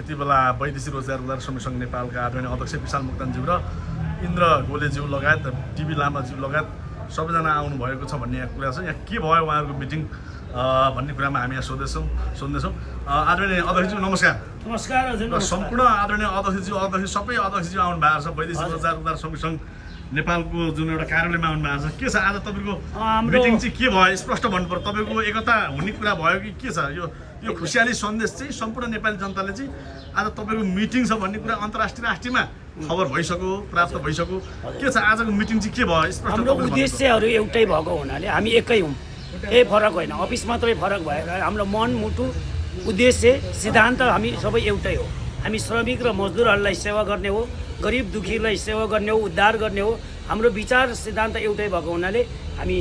यति बेला वैदेशिक रोजगार उद्धार समिति सङ्घ नेपालका आदरणीय अध्यक्ष विशाल मोक्तानज्यू र इन्द्र गोलेज्यू लगायत टिबी लामाज्यू लगायत सबैजना आउनुभएको छ भन्ने कुरा छ। यहाँ के भयो उहाँहरूको मिटिङ भन्ने कुरामा हामी यहाँ सोध्दैछौँ। आदरणीय अध्यक्षज्यू नमस्कार। नमस्कार हजुर। सम्पूर्ण आदरणीय अध्यक्ष सबै अध्यक्षज्यू आउनु भएको छ। वैदेशिक रोजगार उद्धार समिति सङ्घ नेपालको जुन एउटा कार्यालयमा आउनु भएको छ। के छ आज तपाईँको मिटिङ चाहिँ के भयो स्पष्ट भन्नु पर्यो। तपाईँको एकता हुने कुरा भयो कि के छ? यो खुसियाली सन्देश चाहिँ सम्पूर्ण नेपाली जनताले चाहिँ आज तपाईँको मिटिङ छ भन्ने कुरा अन्तर्राष्ट्रिय राष्ट्रियमा खबर भइसक्यो, प्राप्त भइसक्यो। के छ आजको मिटिङ चाहिँ के भयो स्पष्ट? हाम्रो उद्देश्यहरू एउटै भएको हुनाले हामी एकै हौँ, केही फरक होइन। अफिस मात्रै फरक भएर हाम्रो मन मुटु उद्देश्य सिद्धान्त हामी सबै एउटै हो। हामी श्रमिक र मजदुरहरूलाई सेवा गर्ने हो, गरिब दुखीलाई सेवा गर्ने हो, उद्धार गर्ने हो। हाम्रो विचार सिद्धान्त एउटै भएको हुनाले हामी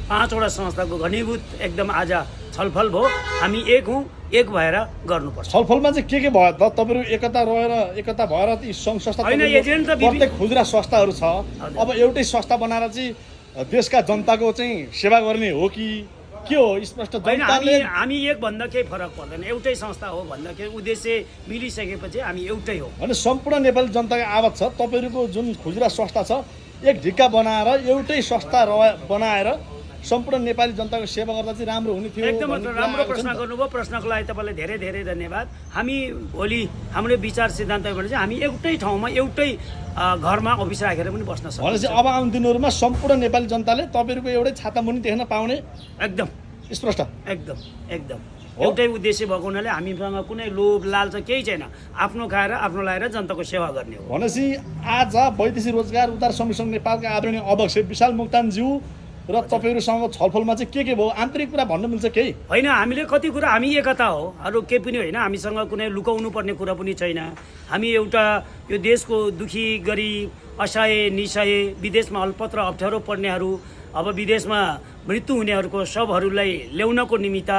5वटा संस्थाको घनीभूत एकदम आज छलफल भयो। हामी एक हौँ, एक भएर गर्नुपर्छ। छलफलमा चाहिँ के भयो त? तपाईँहरू एकता भएर यी सङ्घ संस्था प्रत्येक खुद्रा संस्थाहरू छ, अब एउटै संस्था बनाएर चाहिँ देशका जनताको चाहिँ सेवा गर्ने हो कि के हो? स्पष्ट हामी एक भन्दा केही फरक पर्दैन। एउटै संस्था हो भन्दा के उद्देश्य मिलिसकेपछि हामी एउटै हो। अनि सम्पूर्ण नेपाली जनताको आवाज छ। तपाईँहरूको जुन खुजुरा संस्था छ एक ढिक्का बनाएर एउटै संस्था बनाएर सम्पूर्ण नेपाली जनताको सेवा गर्दा चाहिँ राम्रो हुने थियो। एकदम राम्रो प्रश्न गर्नुभयो। प्रश्नको लागि तपाईँलाई धेरै धेरै धन्यवाद। हामी भोलि हाम्रो विचार सिद्धान्त भने चाहिँ हामी एउटै ठाउँमा एउटै घरमा अफिस राखेर पनि बस्न सक्छौँ। भनेपछि अब आउने दिनहरूमा सम्पूर्ण नेपाली जनताले तपाईँहरूको एउटै छाता मुनि देख्न पाउने एकदम स्पष्ट एकदम एउटै उद्देश्य भएको हुनाले हामीसँग कुनै लोभ लालच केही छैन। आफ्नो खाएर आफ्नो लाएर जनताको सेवा गर्ने हो। भनेपछि आज वैदेशिक रोजगार उद्धार समिति सङ्घ नेपालका आदरणीय अध्यक्ष विशाल मोक्तानज्यू र तपाईँहरूसँग छलफलमा चाहिँ के भयो? आन्तरिक कुरा भन्नु मिल्छ केही? होइन, हामीले कति कुरा हामी एकता हो, अरू केही पनि होइन। हामीसँग कुनै लुकाउनु पर्ने कुरा पनि छैन। हामी एउटा यो देशको दुखी गरिब असहाय निसहाय विदेशमा अल्पत्र अप्ठ्यारो पर्नेहरू अब विदेशमा मृत्यु हुनेहरूको शवहरूलाई ल्याउनको निमित्त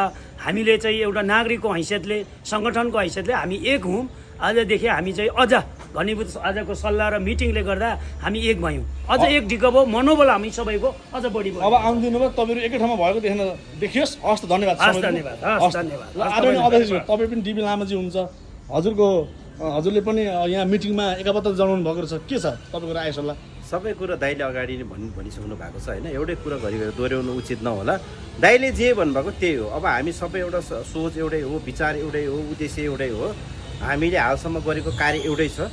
हामीले चाहिँ एउटा नागरिकको हैसियतले सङ्गठनको हैसियतले हामी एक हौँ। आजदेखि हामी चाहिँ अझ घनीभूत आजको सल्लाह र मिटिङले गर्दा हामी एक भयौँ। अझ एक ढिक्क भयो, मनोबल हामी सबैको अझ बढी भयो। अब आउने दिनमा तपाईँहरू एकै ठाउँमा भएको देख्न देखियोस्। हस् त, धन्यवाद। आदरणीय अध्यक्ष तपाईँ पनि डिबी लामाजी हुनुहुन्छ। हजुरले पनि यहाँ मिटिङमा एकाबद्ध जनाउनु भएको छ। के छ तपाईँको राय सल्लाह? सबै कुरा दाइले अगाडि नै भनिसक्नु भएको छ होइन। एउटै कुरा घरि दोहोऱ्याउनु उचित नहोला। दाइले जे भन्नुभएको त्यही हो। अब हामी सबै एउटा सोच एउटै हो, विचार एउटै हो, उद्देश्य एउटै हो। हामीले हालसम्म गरेको कार्य एउटै छ,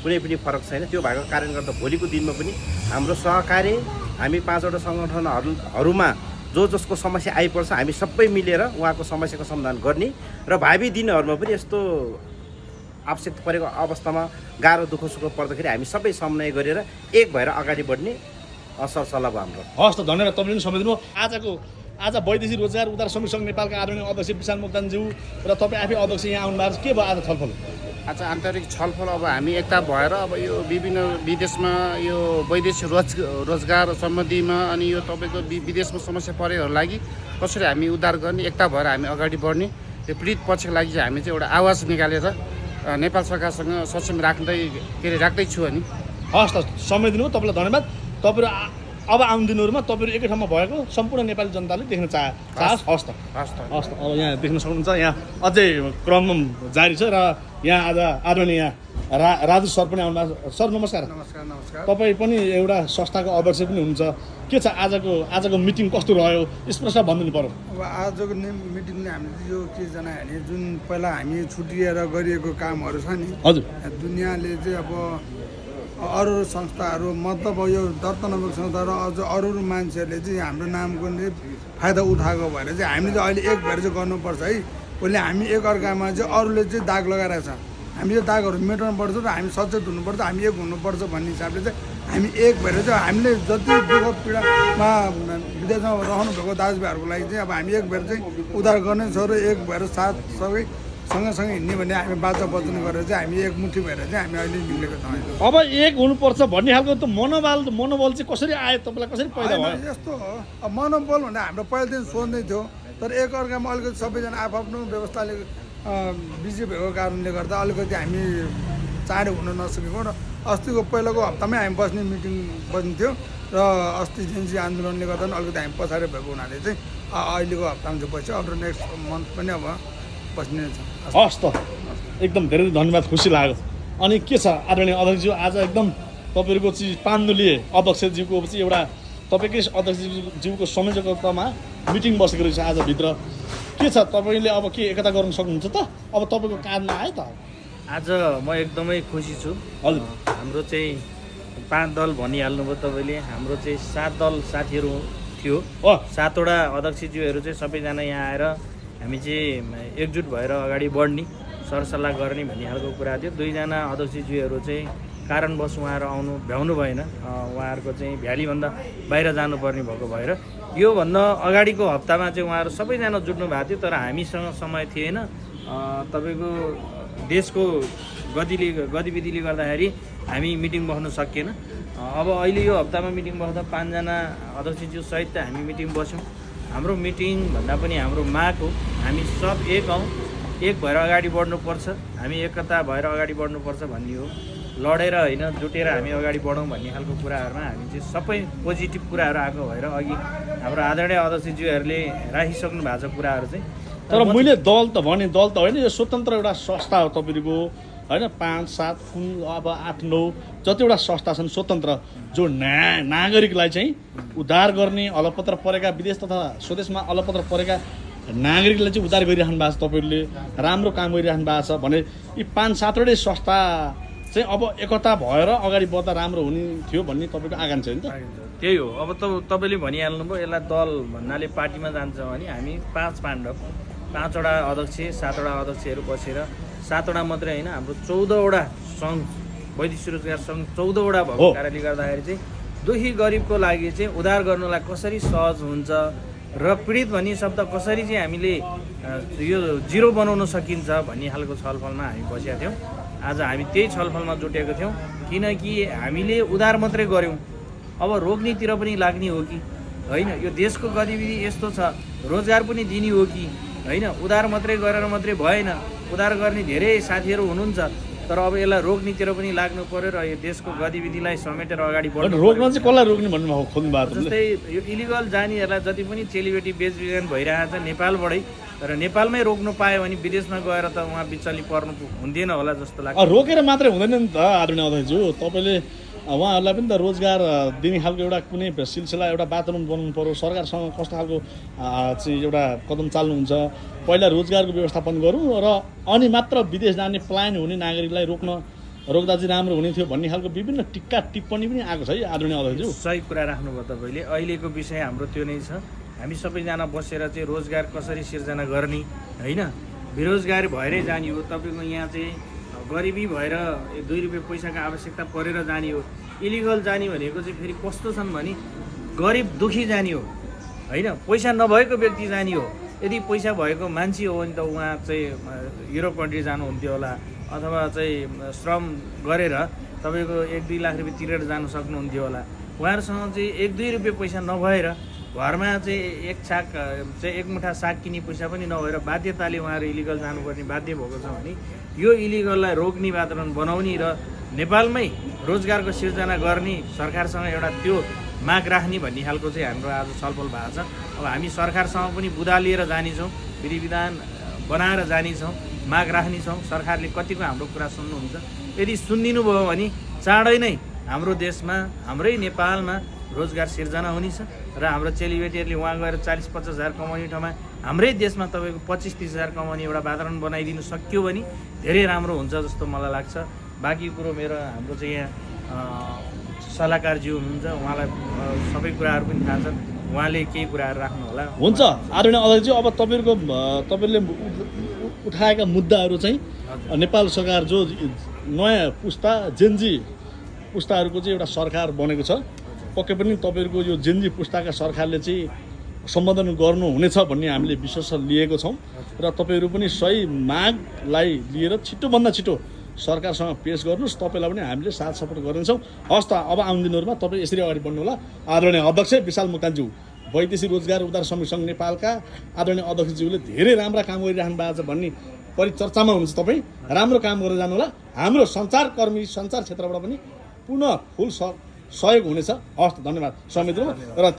कुनै पनि फरक छैन। त्यो भएको कारणले गर्दा भोलिको दिनमा पनि हाम्रो सहकार्य हामी 5वटा सङ्गठनहरूमा जसको समस्या आइपर्छ हामी सबै मिलेर उहाँको समस्याको समाधान गर्ने र भावी दिनहरूमा पनि यस्तो आवश्यकता परेको अवस्थामा गाह्रो दुःख सुख पर्दाखेरि हामी सबै समन्वय गरेर एक भएर अगाडि बढ्ने असल सल्लाह भयो हाम्रो। हस् त, धन्यवाद। तपाईँले पनि समय दिनुभयो। आज वैदेशिक रोजगार उद्धार समिति सङ्घ नेपालका आदरणीय अध्यक्ष विशाल मोक्तानज्यू र तपाईँ आफै अध्यक्ष यहाँ आउनु भएको छ। के भयो आज छलफल? आज आन्तरिक छलफल अब हामी एकता भएर अब यो विभिन्न विदेशमा यो वैदेशिक रोजगार सम्बन्धीमा अनि यो तपाईँको विदेशमा समस्या परेकोहरूको लागि कसरी हामी उद्धार गर्ने, एकता भएर हामी अगाडि बढ्ने, त्यो पीडित पक्षको लागि चाहिँ हामी चाहिँ एउटा आवाज निकालेर नेपाल सरकारसँग सक्षम राख्दैछु अनि। हस् त, समय दिनुभयो, तपाईँलाई धन्यवाद। तपाईँहरू अब आउने दिनहरूमा तपाईँहरू एकै ठाउँमा भएको सम्पूर्ण नेपाली जनताले देख्न चाहन्छ। हस् त। अब यहाँ देख्न सक्नुहुन्छ, यहाँ अझै क्रम जारी छ र यहाँ आज आदरणीय राजु सर पनि आउनुभएको। सर नमस्कार। नमस्कार। तपाईँ पनि एउटा संस्थाको अध्यक्ष पनि हुनुहुन्छ। के छ आजको मिटिङ कस्तो रह्यो स्पष्ट भनिदिनु पर्यो। अब आजको मिटिङले हामीले यो के जनायो भने जुन पहिला हामी छुट्टिएर गरिएको कामहरू छ नि, हजुर, दुनियाँले चाहिँ अब अरू संस्थाहरू मतलब यो दर्ता नभएको संस्था र अझ अरू मान्छेहरूले चाहिँ हाम्रो नामको फाइदा उठाएको भएर चाहिँ हामीले चाहिँ अहिले एक भएर चाहिँ गर्नुपर्छ है। उसले हामी एकअर्कामा चाहिँ अरूले चाहिँ दाग लगाइरहेको छ, हामी यो दागहरू मेटाउनुपर्छ र हामी सचेत हुनुपर्छ, हामी एक हुनुपर्छ भन्ने हिसाबले चाहिँ हामी एक भएर चाहिँ हामीले जति दुःख पीडामा विदेशमा रहनुभएको दाजुभाइहरूको लागि चाहिँ अब हामी एक भएर चाहिँ उद्धार गर्ने छ र एक भएर साथ सबै सँगसँगै हिँड्ने भन्ने हामी बाचा वचन गरेर चाहिँ हामी एकमुठी भएर चाहिँ हामी अहिले निक्लेको छौँ। अब एक हुनुपर्छ भन्ने खालको त मनोबल चाहिँ कसरी आयो, तपाईँलाई कसरी पैदा भयो? यस्तो हो, अब मनोबल भन्दा हाम्रो पहिलादेखि सोच्दै थियो, तर एकअर्कामा अलिकति सबैजना आफ्नो व्यवस्थाले बिजी भएको कारणले गर्दा अलिकति हामी चाँडो हुन नसकेको र अस्तिको पहिलाको हप्तामै हामी बस्ने मिटिङ बस्न्थ्यो र अस्ति जेन्जी आन्दोलनले गर्दा पनि अलिकति हामी पछाडि भएको हुनाले चाहिँ अहिलेको हप्तामा चाहिँ बस्यो। अब नेक्स्ट मन्थ पनि अब बस्ने छ। हस् त। एकदम धेरै धन्यवाद, खुसी लाग्यो। अनि के छ आदरणीय अध्यक्षज्यू, आज एकदम तपाईँहरूको चाहिँ पाण्डुलिए अध्यक्षज्यूको चाहिँ एउटा तपाईँकै अध्यक्षज्यूको संयोजकतामा मिटिङ बसेको रहेछ आज भित्र। के छ तपाईँले अब के एकता गर्न सक्नुहुन्छ त? अब तपाईँको काममा आयो त? आज म एकदमै खुसी छु। हजुर। हाम्रो चाहिँ 5 दल भनिहाल्नुभयो तपाईँले। हाम्रो चाहिँ 7 दल साथीहरू थियो। 7वटा अध्यक्षज्यूहरू चाहिँ सबैजना यहाँ आएर हामी चाहिँ एकजुट भएर अगाडि बढ्ने सरसल्लाह गर्ने भन्ने खालको कुरा थियो। 2जना अध्यक्षज्यूहरू चाहिँ कारणवश उहाँहरू आउनु भ्याउनु भएन। उहाँहरूको चाहिँ भ्यालीभन्दा बाहिर जानुपर्ने भएको भएर योभन्दा अगाडिको हप्तामा चाहिँ उहाँहरू सबैजना जुट्नु भएको थियो, तर हामीसँग समय थिएन। तपाईँको देशको गतिविधिले गर्दाखेरि हामी मिटिङ बस्नु सकिएन। अब अहिले यो हप्तामा मिटिङ बस्दा 5जना अध्यक्षज्यू सहित हामी मिटिङ बस्यौँ। हाम्रो मिटिङ भन्दा पनि हाम्रो माग हो, हामी सब एक हौँ, एक भएर अगाडि बढ्नुपर्छ, हामी एकता भएर अगाडि बढ्नुपर्छ भन्ने हो। लडेर होइन, जुटेर हामी अगाडि बढौँ भन्ने खालको कुराहरूमा हामी चाहिँ सबै पोजिटिभ कुराहरू आएको भएर अघि हाम्रो आदरणीय अध्यक्षज्यूहरूले राखिसक्नु भएको छ कुराहरू चाहिँ। तर मैले दल त भने दल त होइन, यो स्वतन्त्र एउटा संस्था हो तपाईँको होइन। 5, 7 कुन अब 8, 9 जतिवटा संस्था छन् स्वतन्त्र, जो नागरिकलाई चाहिँ उद्धार गर्ने, अलपत्र परेका विदेश तथा स्वदेशमा अलपत्र परेका नागरिकलाई चाहिँ उद्धार गरिराख्नु भएको छ। तपाईँहरूले राम्रो काम गरिराख्नु भएको छ भने यी 5-7वटै संस्था चाहिँ अब एकता भएर अगाडि बढ्दा राम्रो हुने थियो भन्ने तपाईँको आकांक्षा होइन त? त्यही हो। अब तपाईँले भनिहाल्नुभयो, यसलाई दल भन्नाले पार्टीमा जान्छ भने हामी 5 पाण्डव, 5वटा अध्यक्ष, 7वटा अध्यक्षहरू बसेर 7वटा मात्रै होइन, हाम्रो 14वटा सङ्घ, वैदेशिक रोजगार सङ्घ 14वटा भएको कारणले गर्दाखेरि चाहिँ दुखी गरिबको लागि चाहिँ उद्धार गर्नुलाई कसरी सहज हुन्छ र पीडित भन्ने शब्द कसरी चाहिँ हामीले यो 0 बनाउन सकिन्छ भन्ने खालको छलफलमा हामी बसेका थियौँ। आज हामी त्यही छलफलमा जुटेको थियौँ, किनकि हामीले उद्धार मात्रै गऱ्यौँ, अब रोक्नेतिर पनि लाग्ने हो कि होइन? यो देशको गतिविधि यस्तो छ, रोजगार पनि दिने हो कि होइन? उद्धार मात्रै गरेर मात्रै भएन, उद्धार गर्ने धेरै साथीहरू हुनुहुन्छ, तर अब यसलाई रोक्नेतिर पनि लाग्नु पर्यो र यो देशको गतिविधिलाई समेटेर अगाडि बढ्नु। रोक्न चाहिँ कसलाई रोक्ने भन्नुभएको खोज्नु भएको? जस्तै यो इलिगल जानेहरूलाई जति पनि चेलीबेटी बेचबिखन भइरहेको छ नेपालबाटै, र नेपालमै रोक्नु पायो भने विदेशमा गएर त उहाँ बिचल्ली पर्नु हुँदैन होला जस्तो लाग्छ। रोकेर मात्रै हुँदैन नि त आदरणीय अध्यक्षज्यू, तपाईँले उहाँहरूलाई पनि त रोजगार दिने खालको एउटा कुनै सिलसिला, एउटा वातावरण बनाउनु पर्यो। सरकारसँग कस्तो खालको चाहिँ एउटा कदम चाल्नुहुन्छ, पहिला रोजगारको व्यवस्थापन गरौँ र अनि मात्र विदेश जाने प्लान हुने नागरिकलाई रोक्दा चाहिँ राम्रो हुने थियो भन्ने खालको विभिन्न टिक्का टिप्पणी पनि आएको छ है आदरणीय अध्यक्षज्यू। सही कुरा राख्नुभयो तपाईँले। अहिलेको विषय हाम्रो त्यो नै छ, हामी सबैजना बसेर चाहिँ रोजगार कसरी सिर्जना गर्ने होइन? बेरोजगार भएरै जाने हो। तपाईँको यहाँ चाहिँ गरिबी भएर 2 रुपियाँ पैसाको आवश्यकता परेर जाने हो। इलिगल जाने भनेको चाहिँ फेरि कस्तो छन् भने गरिब दुखी जाने हो होइन? पैसा नभएको व्यक्ति जाने हो। यदि पैसा भएको मान्छे हो भने त उहाँ चाहिँ युरोप कन्ट्री जानुहुन्थ्यो होला, अथवा चाहिँ श्रम गरेर तपाईँको 1-2 लाख रुपियाँ तिरेर जानु सक्नुहुन्थ्यो होला। उहाँहरूसँग चाहिँ 1-2 रुपियाँ पैसा नभएर घरमा चाहिँ एक मुठा साग किन्ने पैसा पनि नभएर बाध्यताले उहाँहरू इलिगल जानुपर्ने बाध्य भएको छ भने यो इलिगललाई रोक्ने वातावरण बनाउने र नेपालमै रोजगारको सिर्जना गर्ने सरकारसँग एउटा त्यो माग राख्ने भन्ने खालको चाहिँ हाम्रो आज छलफल भएको छ। अब हामी सरकारसँग पनि बुदा लिएर जानेछौँ, विधि विधान बनाएर जानेछौँ, माग राख्नेछौँ। सरकारले कतिको हाम्रो कुरा सुन्नुहुन्छ, यदि सुनिदिनु भयो भने चाँडै नै हाम्रो देशमा, हाम्रै नेपालमा रोजगार सिर्जना हुनेछ र हाम्रो चेलीबेटीहरूले वहाँ गएर 40-50 हजार कमाउने ठाउँमा हाम्रै देशमा तपाईँको 25-30 हजार कमाउने एउटा वातावरण बनाइदिनु सक्यो भने धेरै राम्रो हुन्छ जस्तो मलाई लाग्छ। बाँकी कुरो हाम्रो चाहिँ यहाँ सल्लाहकारज्यू हुनुहुन्छ, उहाँलाई सबै कुराहरू पनि थाहा छ, उहाँले केही कुराहरू राख्नु होला। हुन्छ आदरणीय अध्यक्षज्यू, अब तपाईँले उठाएका मुद्दाहरू चाहिँ नेपाल सरकार जो नयाँ पुस्ता जेनजी पुस्ताहरूको चाहिँ एउटा सरकार बनेको छ, पक्कै पनि तपाईँहरूको यो जेनजी पुस्ताका सरकारले चाहिँ सम्बोधन गर्नुहुनेछ भन्ने हामीले विश्वास लिएको छौँ र तपाईँहरू पनि सही मागलाई लिएर छिटोभन्दा छिटो सरकारसँग पेश गर्नुहोस्। तपाईँलाई पनि हामीले साथ सपोर्ट गर्नेछौँ। हस् त, अब आउने दिनहरूमा तपाईँ यसरी अगाडि बढ्नु होला। आदरणीय अध्यक्ष विशाल मोक्तानज्यू, वैदेशिक रोजगार उद्धार समिति सङ्घ नेपालका आदरणीय अध्यक्षज्यूले धेरै राम्रा काम गरिराख्नु भएको छ भन्ने परिचर्चामा हुनुहुन्छ। तपाईँ राम्रो काम गरेर जानु होला। हाम्रो सञ्चारकर्मी सञ्चार क्षेत्रबाट पनि पुनः फुल सहयोग हुनेछ। हस् त, धन्यवाद समिति र